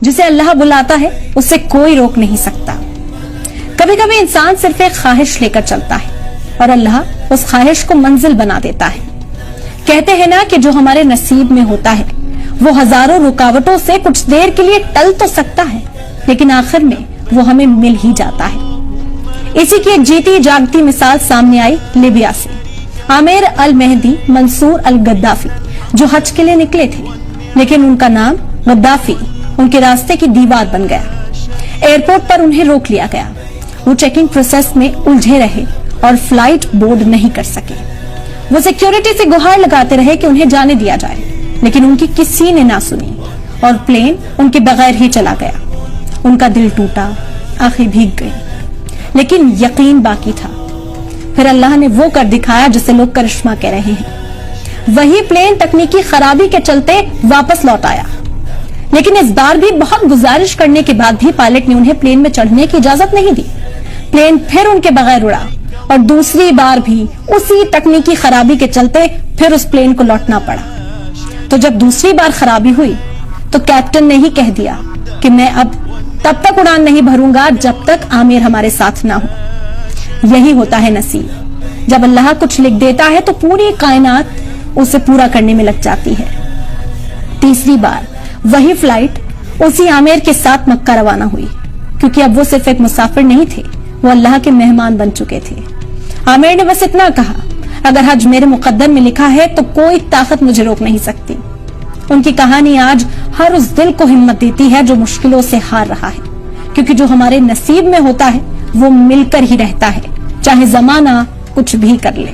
جسے اللہ بلاتا ہے اسے کوئی روک نہیں سکتا۔ کبھی کبھی انسان صرف ایک خواہش لے کر چلتا ہے اور اللہ اس خواہش کو منزل بنا دیتا ہے۔ کہتے ہیں نا کہ جو ہمارے نصیب میں ہوتا ہے وہ ہزاروں رکاوٹوں سے کچھ دیر کے لیے ٹل تو سکتا ہے لیکن آخر میں وہ ہمیں مل ہی جاتا ہے۔ اسی کی ایک جیتی جاگتی مثال سامنے آئی لیبیا سے۔ عامر المہدی منصور الغدافی جو حج کے لیے نکلے تھے لیکن ان کا نام غدافی ان کے راستے کی دیوار بن گیا۔ ایئرپورٹ پر انہیں روک لیا گیا۔ وہ چیکنگ پروسیس میں الجھے رہے اور فلائٹ بورڈ نہیں کر سکے۔ وہ سیکیورٹی سے گہار لگاتے رہے کہ انہیں جانے دیا جائے لیکن ان کی کسی نے نہ سنی اور پلین ان کے بغیر ہی چلا گیا۔ ان کا دل ٹوٹا، آنکھیں بھیگ گئی لیکن یقین باقی تھا۔ پھر اللہ نے وہ کر دکھایا جسے لوگ کرشمہ کہہ رہے ہیں۔ وہی پلین تکنیکی خرابی کے چلتے واپس لوٹ آیا لیکن اس بار بھی بہت گزارش کرنے کے بعد بھی پائلٹ نے انہیں پلین میں چڑھنے کی اجازت نہیں دی۔ پلین پھر ان کے بغیر اڑا اور دوسری بار بھی اسی تکنیکی خرابی کے چلتے پھر اس پلین کو لوٹنا پڑا۔ تو جب دوسری بار خرابی ہوئی تو کیپٹن نے ہی کہہ دیا کہ میں اب تب تک اڑان نہیں بھروں گا جب تک عامر ہمارے ساتھ نہ ہو۔ یہی ہوتا ہے نصیب، جب اللہ کچھ لکھ دیتا ہے تو پوری کائنات اسے پورا کرنے میں لگ جاتی ہے۔ تیسری بار وہی فلائٹ اسی عامر کے ساتھ مکہ روانہ ہوئی کیونکہ اب وہ صرف ایک مسافر نہیں تھے، وہ اللہ کے مہمان بن چکے تھے۔ عامر نے بس اتنا کہا، اگر حج میرے مقدر میں لکھا ہے تو کوئی طاقت مجھے روک نہیں سکتی۔ ان کی کہانی آج ہر اس دل کو ہمت دیتی ہے جو مشکلوں سے ہار رہا ہے، کیونکہ جو ہمارے نصیب میں ہوتا ہے وہ مل کر ہی رہتا ہے، چاہے زمانہ کچھ بھی کر لے۔